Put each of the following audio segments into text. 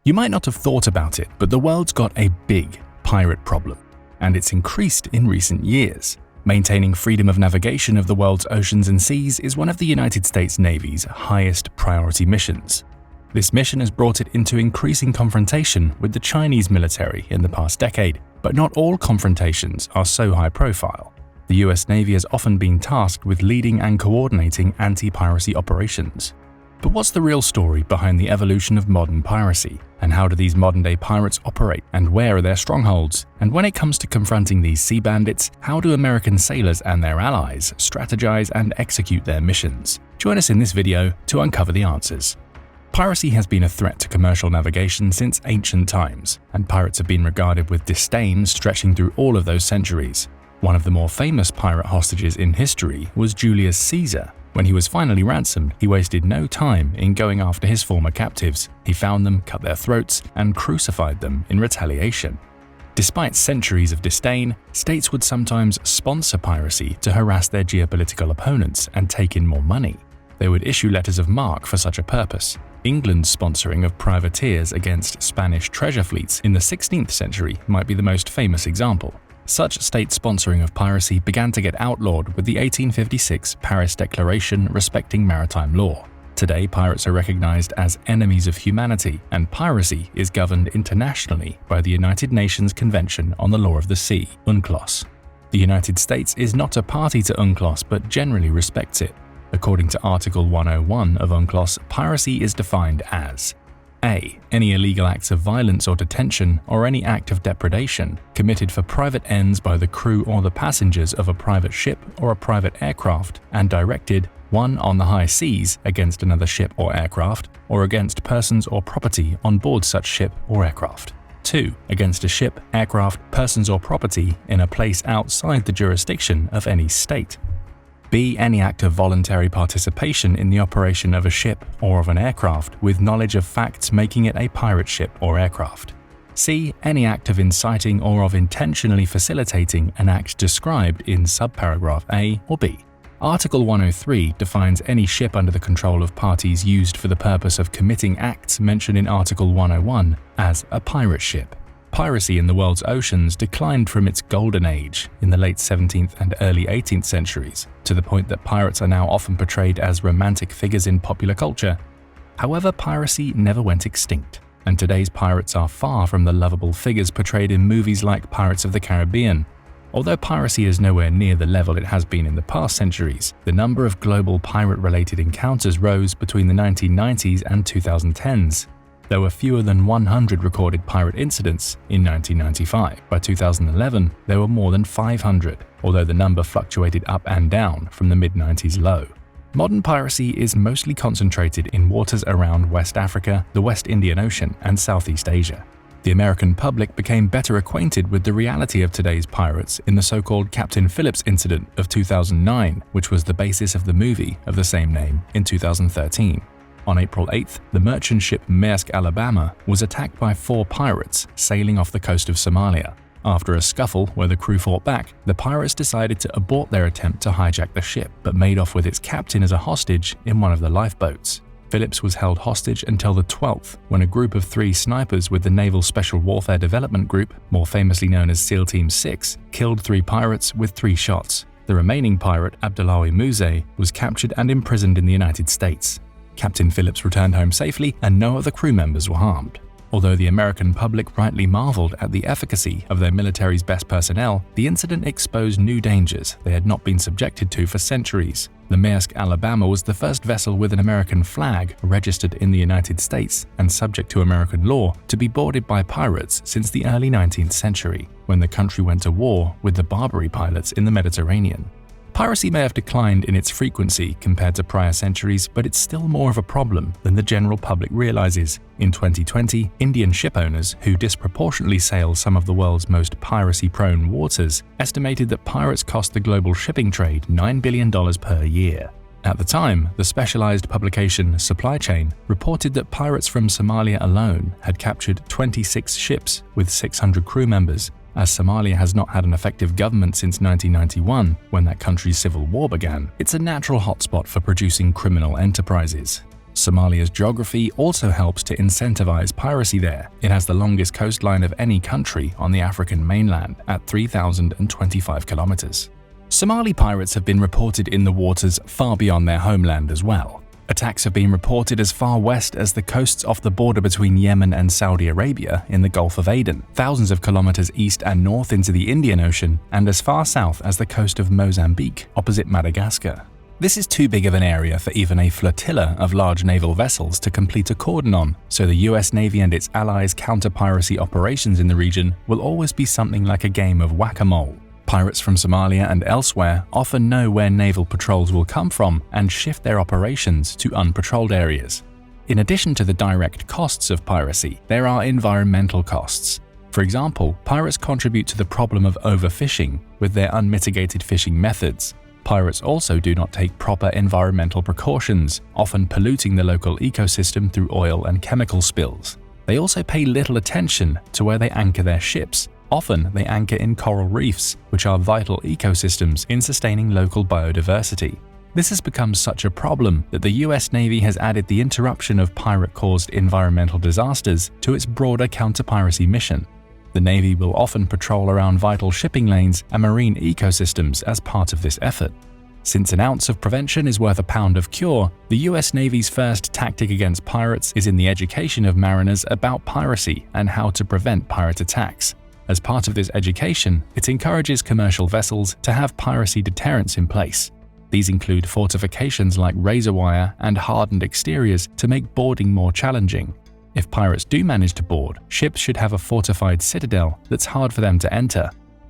You might not have thought about it, but the world's got a big pirate problem, and it's increased in recent years. Maintaining freedom of navigation of the world's oceans and seas is one of the United States Navy's highest priority missions. This mission has brought it into increasing confrontation with the Chinese military in the past decade, but not all confrontations are so high profile. The US Navy has often been tasked with leading and coordinating anti-piracy operations. But what's the real story behind the evolution of modern piracy? And how do these modern-day pirates operate? And where are their strongholds? And when it comes to confronting these sea bandits, how do American sailors and their allies strategize and execute their missions? Join us in this video to uncover the answers. Piracy has been a threat to commercial navigation since ancient times, and pirates have been regarded with disdain stretching through all of those centuries. One of the more famous pirate hostages in history was Julius Caesar. When he was finally ransomed, he wasted no time in going after his former captives. He found them, cut their throats, and crucified them in retaliation. Despite centuries of disdain, states would sometimes sponsor piracy to harass their geopolitical opponents and take in more money. They would issue letters of marque for such a purpose. England's sponsoring of privateers against Spanish treasure fleets in the 16th century might be the most famous example. Such state sponsoring of piracy began to get outlawed with the 1856 Paris Declaration respecting maritime law. Today, pirates are recognized as enemies of humanity, and piracy is governed internationally by the United Nations Convention on the Law of the Sea, UNCLOS. The United States is not a party to UNCLOS but generally respects it. According to Article 101 of UNCLOS, piracy is defined as A. Any illegal acts of violence or detention or any act of depredation committed for private ends by the crew or the passengers of a private ship or a private aircraft and directed 1. On the high seas against another ship or aircraft or against persons or property on board such ship or aircraft. 2. Against a ship, aircraft, persons or property in a place outside the jurisdiction of any state. B. Any act of voluntary participation in the operation of a ship or of an aircraft with knowledge of facts making it a pirate ship or aircraft. C. Any act of inciting or of intentionally facilitating an act described in subparagraph A or B. Article 103 defines any ship under the control of parties used for the purpose of committing acts mentioned in Article 101 as a pirate ship. Piracy in the world's oceans declined from its golden age in the late 17th and early 18th centuries, to the point that pirates are now often portrayed as romantic figures in popular culture. However, piracy never went extinct, and today's pirates are far from the lovable figures portrayed in movies like Pirates of the Caribbean. Although piracy is nowhere near the level it has been in the past centuries, the number of global pirate-related encounters rose between the 1990s and 2010s. There were fewer than 100 recorded pirate incidents in 1995. By 2011, there were more than 500, although the number fluctuated up and down from the mid-90s low. Modern piracy is mostly concentrated in waters around West Africa, the West Indian Ocean, and Southeast Asia. The American public became better acquainted with the reality of today's pirates in the so-called Captain Phillips incident of 2009, which was the basis of the movie of the same name in 2013. On April 8th, the merchant ship Maersk Alabama was attacked by 4 pirates sailing off the coast of Somalia. After a scuffle where the crew fought back, the pirates decided to abort their attempt to hijack the ship, but made off with its captain as a hostage in one of the lifeboats. Phillips was held hostage until the 12th, when a group of 3 snipers with the Naval Special Warfare Development Group, more famously known as SEAL Team 6, killed 3 pirates with 3 shots. The remaining pirate, Abdullahi Muse, was captured and imprisoned in the United States. Captain Phillips returned home safely and no other crew members were harmed. Although the American public rightly marveled at the efficacy of their military's best personnel, the incident exposed new dangers they had not been subjected to for centuries. The Maersk Alabama was the first vessel with an American flag registered in the United States and subject to American law to be boarded by pirates since the early 19th century, when the country went to war with the Barbary pilots in the Mediterranean. Piracy may have declined in its frequency compared to prior centuries, but it's still more of a problem than the general public realizes. In 2020, Indian ship owners, who disproportionately sail some of the world's most piracy-prone waters, estimated that pirates cost the global shipping trade $9 billion per year. At the time, the specialized publication Supply Chain reported that pirates from Somalia alone had captured 26 ships with 600 crew members. As Somalia has not had an effective government since 1991, when that country's civil war began, it's a natural hotspot for producing criminal enterprises. Somalia's geography also helps to incentivize piracy there. It has the longest coastline of any country on the African mainland at 3,025 kilometers. Somali pirates have been reported in the waters far beyond their homeland as well. Attacks have been reported as far west as the coasts off the border between Yemen and Saudi Arabia in the Gulf of Aden, thousands of kilometers east and north into the Indian Ocean, and as far south as the coast of Mozambique, opposite Madagascar. This is too big of an area for even a flotilla of large naval vessels to complete a cordon on, so the US Navy and its allies' counter-piracy operations in the region will always be something like a game of whack-a-mole. Pirates from Somalia and elsewhere often know where naval patrols will come from and shift their operations to unpatrolled areas. In addition to the direct costs of piracy, there are environmental costs. For example, pirates contribute to the problem of overfishing with their unmitigated fishing methods. Pirates also do not take proper environmental precautions, often polluting the local ecosystem through oil and chemical spills. They also pay little attention to where they anchor their ships. Often, they anchor in coral reefs, which are vital ecosystems in sustaining local biodiversity. This has become such a problem that the US Navy has added the interruption of pirate-caused environmental disasters to its broader counter-piracy mission. The Navy will often patrol around vital shipping lanes and marine ecosystems as part of this effort. Since an ounce of prevention is worth a pound of cure, the US Navy's first tactic against pirates is in the education of mariners about piracy and how to prevent pirate attacks. As part of this education, it encourages commercial vessels to have piracy deterrents in place. These include fortifications like razor wire and hardened exteriors to make boarding more challenging. If pirates do manage to board, ships should have a fortified citadel that's hard for them to enter.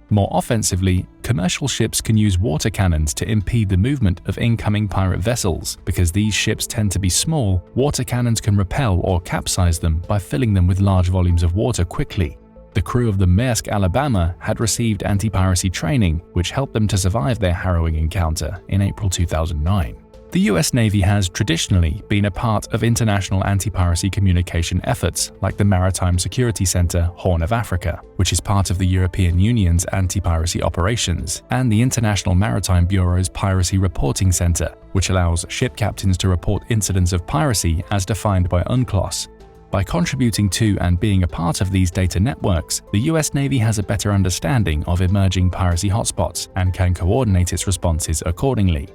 More offensively, commercial ships can use water cannons to impede the movement of incoming pirate vessels. Because these ships tend to be small, water cannons can repel or capsize them by filling them with large volumes of water quickly. The crew of the Maersk Alabama had received anti-piracy training, which helped them to survive their harrowing encounter in April 2009. The US Navy has traditionally been a part of international anti-piracy communication efforts like the Maritime Security Center Horn of Africa, which is part of the European Union's anti-piracy operations, and the International Maritime Bureau's Piracy Reporting Center, which allows ship captains to report incidents of piracy as defined by UNCLOS. By contributing to and being a part of these data networks, the US Navy has a better understanding of emerging piracy hotspots and can coordinate its responses accordingly.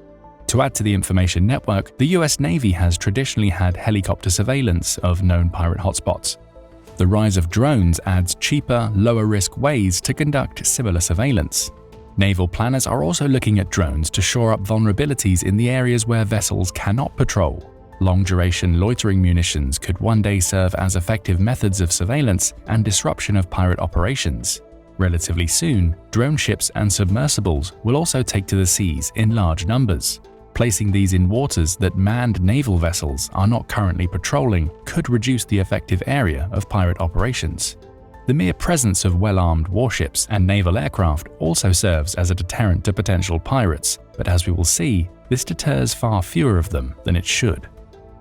To add to the information network, the US Navy has traditionally had helicopter surveillance of known pirate hotspots. The rise of drones adds cheaper, lower-risk ways to conduct similar surveillance. Naval planners are also looking at drones to shore up vulnerabilities in the areas where vessels cannot patrol. Long-duration loitering munitions could one day serve as effective methods of surveillance and disruption of pirate operations. Relatively soon, drone ships and submersibles will also take to the seas in large numbers. Placing these in waters that manned naval vessels are not currently patrolling could reduce the effective area of pirate operations. The mere presence of well-armed warships and naval aircraft also serves as a deterrent to potential pirates, but as we will see, this deters far fewer of them than it should.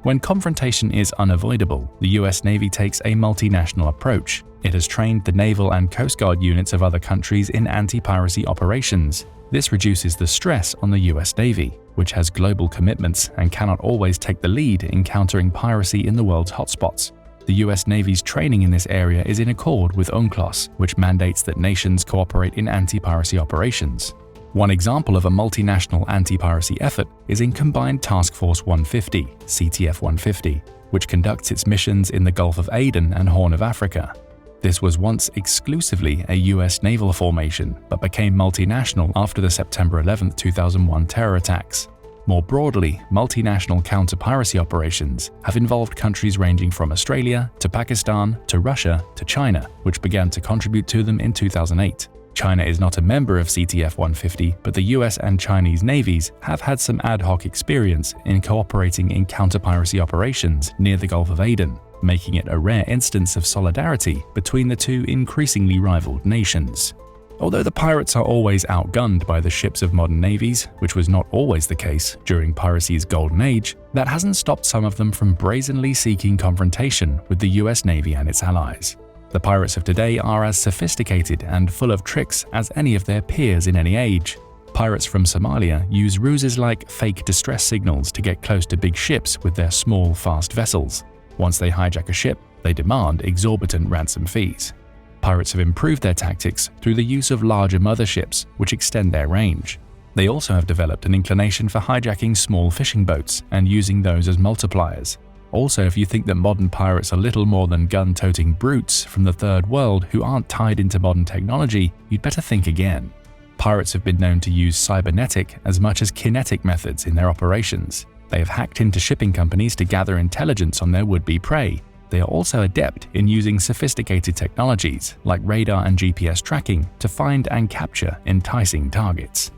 When confrontation is unavoidable, the US Navy takes a multinational approach. It has trained the naval and coast guard units of other countries in anti-piracy operations. This reduces the stress on the US Navy, which has global commitments and cannot always take the lead in countering piracy in the world's hotspots. The US Navy's training in this area is in accord with UNCLOS, which mandates that nations cooperate in anti-piracy operations. One example of a multinational anti-piracy effort is in Combined Task Force 150, CTF 150, which conducts its missions in the Gulf of Aden and Horn of Africa. This was once exclusively a US naval formation, but became multinational after the September 11, 2001 terror attacks. More broadly, multinational counter-piracy operations have involved countries ranging from Australia to Pakistan to Russia to China, which began to contribute to them in 2008. China is not a member of CTF 150, but the US and Chinese navies have had some ad hoc experience in cooperating in counter-piracy operations near the Gulf of Aden, making it a rare instance of solidarity between the two increasingly rivaled nations. Although the pirates are always outgunned by the ships of modern navies, which was not always the case during piracy's golden age, that hasn't stopped some of them from brazenly seeking confrontation with the US Navy and its allies. The pirates of today are as sophisticated and full of tricks as any of their peers in any age. Pirates from Somalia use ruses like fake distress signals to get close to big ships with their small, fast vessels. Once they hijack a ship, they demand exorbitant ransom fees. Pirates have improved their tactics through the use of larger motherships, which extend their range. They also have developed an inclination for hijacking small fishing boats and using those as multipliers. Also, if you think that modern pirates are little more than gun-toting brutes from the third world who aren't tied into modern technology, you'd better think again. Pirates have been known to use cybernetic as much as kinetic methods in their operations. They have hacked into shipping companies to gather intelligence on their would-be prey. They are also adept in using sophisticated technologies like radar and GPS tracking to find and capture enticing targets.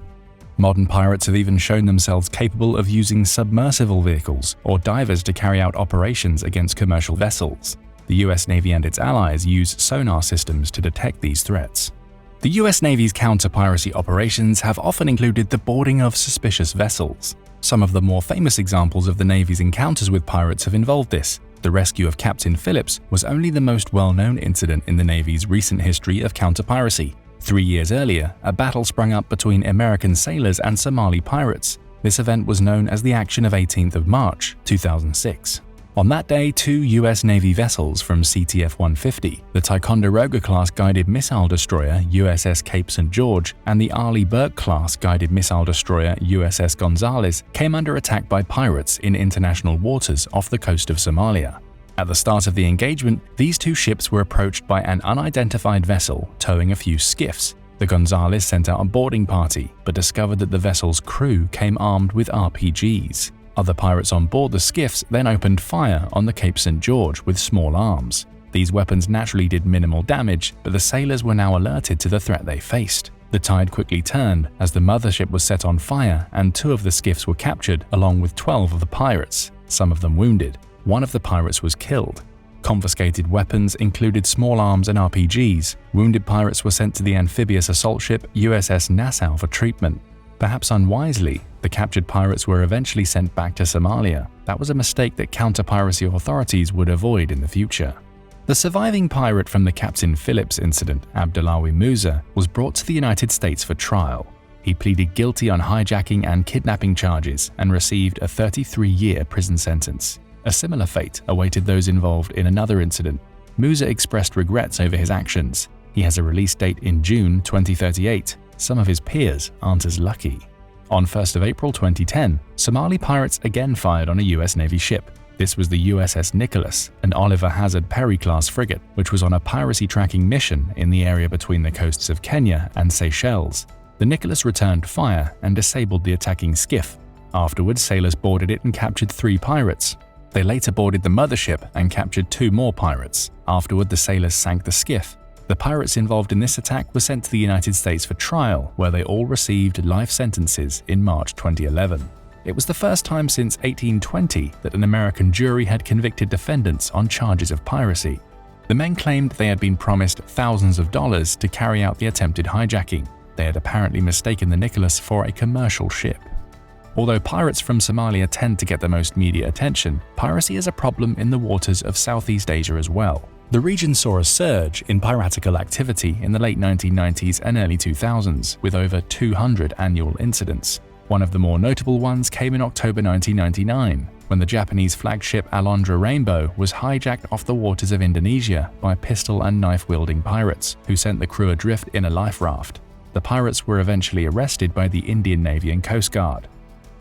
Modern pirates have even shown themselves capable of using submersible vehicles or divers to carry out operations against commercial vessels. The US Navy and its allies use sonar systems to detect these threats. The US Navy's counter-piracy operations have often included the boarding of suspicious vessels. Some of the more famous examples of the Navy's encounters with pirates have involved this. The rescue of Captain Phillips was only the most well-known incident in the Navy's recent history of counter-piracy. 3 years earlier, a battle sprung up between American sailors and Somali pirates. This event was known as the Action of 18th of March, 2006. On that day, 2 US Navy vessels from CTF-150, the Ticonderoga-class guided missile destroyer USS Cape St. George and the Arleigh Burke-class guided missile destroyer USS Gonzales, came under attack by pirates in international waters off the coast of Somalia. At the start of the engagement, these 2 ships were approached by an unidentified vessel towing a few skiffs. The Gonzales sent out a boarding party, but discovered that the vessel's crew came armed with RPGs. Other pirates on board the skiffs then opened fire on the Cape St. George with small arms. These weapons naturally did minimal damage, but the sailors were now alerted to the threat they faced. The tide quickly turned as the mothership was set on fire and 2 of the skiffs were captured along with 12 of the pirates, some of them wounded. 1 of the pirates was killed. Confiscated weapons included small arms and RPGs. Wounded pirates were sent to the amphibious assault ship USS Nassau for treatment. Perhaps unwisely, the captured pirates were eventually sent back to Somalia. That was a mistake that counter-piracy authorities would avoid in the future. The surviving pirate from the Captain Phillips incident, Abdullahi Musa, was brought to the United States for trial. He pleaded guilty on hijacking and kidnapping charges and received a 33-year prison sentence. A similar fate awaited those involved in another incident. Musa expressed regrets over his actions. He has a release date in June 2038. Some of his peers aren't as lucky. On 1st of April 2010, Somali pirates again fired on a US Navy ship. This was the USS Nicholas, an Oliver Hazard Perry-class frigate, which was on a piracy tracking mission in the area between the coasts of Kenya and Seychelles. The Nicholas returned fire and disabled the attacking skiff. Afterwards, sailors boarded it and captured 3 pirates. They later boarded the mothership and captured 2 more pirates. Afterward, the sailors sank the skiff. The pirates involved in this attack were sent to the United States for trial, where they all received life sentences in March 2011. It was the first time since 1820 that an American jury had convicted defendants on charges of piracy. The men claimed they had been promised thousands of dollars to carry out the attempted hijacking. They had apparently mistaken the Nicholas for a commercial ship. Although pirates from Somalia tend to get the most media attention, piracy is a problem in the waters of Southeast Asia as well. The region saw a surge in piratical activity in the late 1990s and early 2000s, with over 200 annual incidents. One of the more notable ones came in October 1999, when the Japanese flagship Alondra Rainbow was hijacked off the waters of Indonesia by pistol and knife-wielding pirates, who sent the crew adrift in a life raft. The pirates were eventually arrested by the Indian Navy and Coast Guard.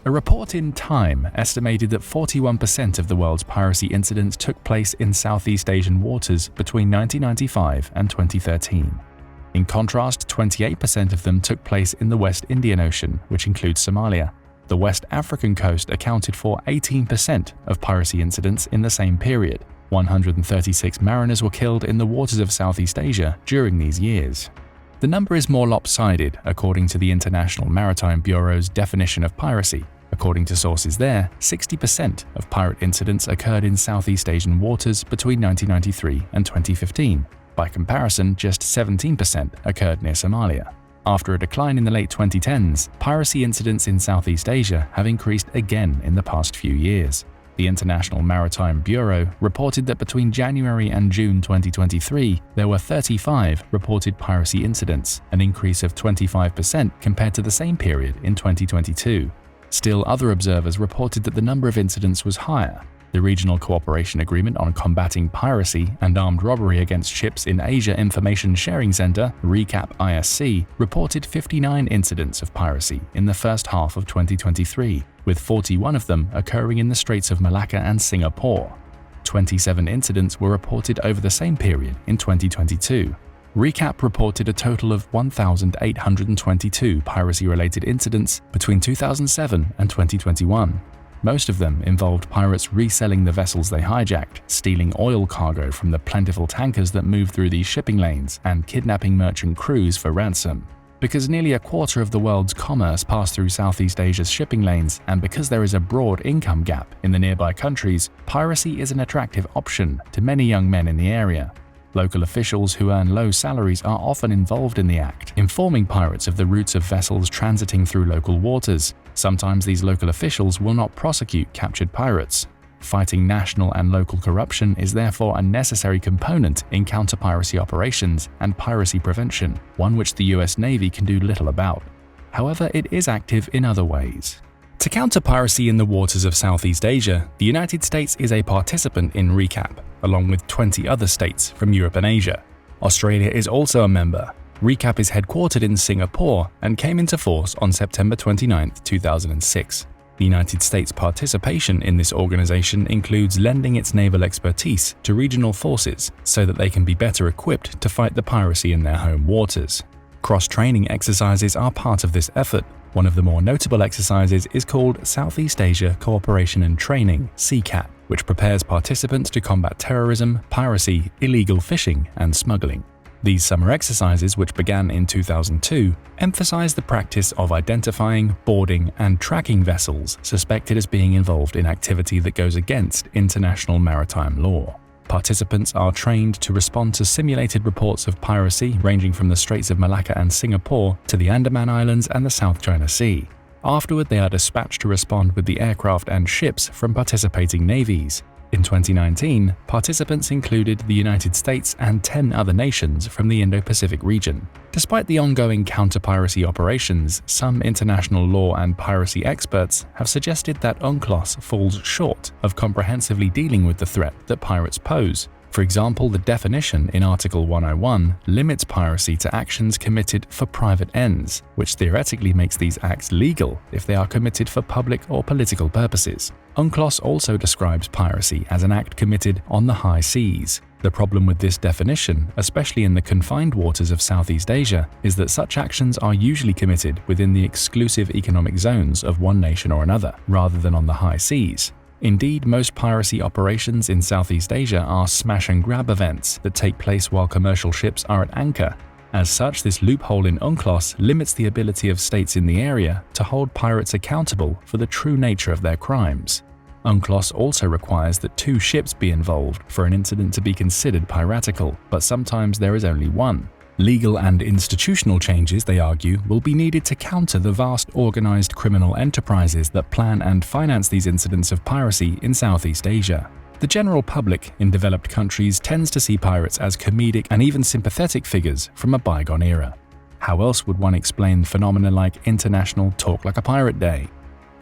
A report in Time estimated that 41% of the world's piracy incidents took place in Southeast Asian waters between 1995 and 2013. In contrast, 28% of them took place in the West Indian Ocean, which includes Somalia. The West African coast accounted for 18% of piracy incidents in the same period. 136 mariners were killed in the waters of Southeast Asia during these years. The number is more lopsided according to the International Maritime Bureau's definition of piracy. According to sources there, 60% of pirate incidents occurred in Southeast Asian waters between 1993 and 2015. By comparison, just 17% occurred near Somalia. After a decline in the late 2010s, piracy incidents in Southeast Asia have increased again in the past few years. The International Maritime Bureau reported that between January and June 2023, there were 35 reported piracy incidents, an increase of 25% compared to the same period in 2022. Still, other observers reported that the number of incidents was higher. The Regional Cooperation Agreement on Combating Piracy and Armed Robbery Against Ships in Asia Information Sharing Center, ReCAP ISC, reported 59 incidents of piracy in the first half of 2023, with 41 of them occurring in the Straits of Malacca and Singapore. 27 incidents were reported over the same period in 2022. ReCAP reported a total of 1,822 piracy-related incidents between 2007 and 2021. Most of them involved pirates reselling the vessels they hijacked, stealing oil cargo from the plentiful tankers that move through these shipping lanes, and kidnapping merchant crews for ransom. Because nearly a quarter of the world's commerce passed through Southeast Asia's shipping lanes, and because there is a broad income gap in the nearby countries, piracy is an attractive option to many young men in the area. Local officials who earn low salaries are often involved in the act, informing pirates of the routes of vessels transiting through local waters. Sometimes these local officials will not prosecute captured pirates. Fighting national and local corruption is therefore a necessary component in counter-piracy operations and piracy prevention, one which the US Navy can do little about. However, it is active in other ways. To counter piracy in the waters of Southeast Asia, the United States is a participant in ReCAP, along with 20 other states from Europe and Asia. Australia is also a member. ReCAP is headquartered in Singapore and came into force on September 29, 2006. The United States' participation in this organization includes lending its naval expertise to regional forces so that they can be better equipped to fight the piracy in their home waters. Cross-training exercises are part of this effort. One of the more notable exercises is called Southeast Asia Cooperation and Training, SEACAT, which prepares participants to combat terrorism, piracy, illegal fishing, and smuggling. These summer exercises, which began in 2002, emphasize the practice of identifying, boarding, and tracking vessels suspected as being involved in activity that goes against international maritime law. Participants are trained to respond to simulated reports of piracy ranging from the Straits of Malacca and Singapore to the Andaman Islands and the South China Sea. Afterward, they are dispatched to respond with the aircraft and ships from participating navies. In 2019, participants included the United States and 10 other nations from the Indo-Pacific region. Despite the ongoing counter-piracy operations, some international law and piracy experts have suggested that UNCLOS falls short of comprehensively dealing with the threat that pirates pose. For example, the definition in Article 101 limits piracy to actions committed for private ends, which theoretically makes these acts legal if they are committed for public or political purposes. UNCLOS also describes piracy as an act committed on the high seas. The problem with this definition, especially in the confined waters of Southeast Asia, is that such actions are usually committed within the exclusive economic zones of one nation or another, rather than on the high seas. Indeed, most piracy operations in Southeast Asia are smash-and-grab events that take place while commercial ships are at anchor. As such, this loophole in UNCLOS limits the ability of states in the area to hold pirates accountable for the true nature of their crimes. UNCLOS also requires that 2 ships be involved for an incident to be considered piratical, but sometimes there is only one. Legal and institutional changes, they argue, will be needed to counter the vast organized criminal enterprises that plan and finance these incidents of piracy in Southeast Asia. The general public in developed countries tends to see pirates as comedic and even sympathetic figures from a bygone era. How else would one explain phenomena like International Talk Like a Pirate Day?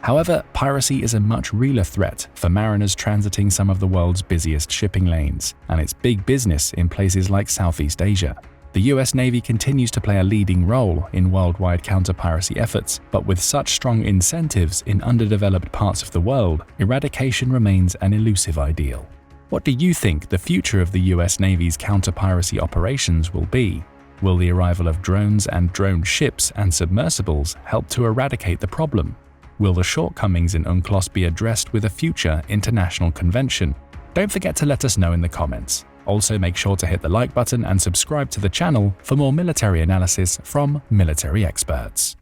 However, piracy is a much realer threat for mariners transiting some of the world's busiest shipping lanes, and it's big business in places like Southeast Asia. The US Navy continues to play a leading role in worldwide counter-piracy efforts, but with such strong incentives in underdeveloped parts of the world, eradication remains an elusive ideal. What do you think the future of the US Navy's counter-piracy operations will be? Will the arrival of drones and drone ships and submersibles help to eradicate the problem? Will the shortcomings in UNCLOS be addressed with a future international convention? Don't forget to let us know in the comments. Also, make sure to hit the like button and subscribe to the channel for more military analysis from military experts.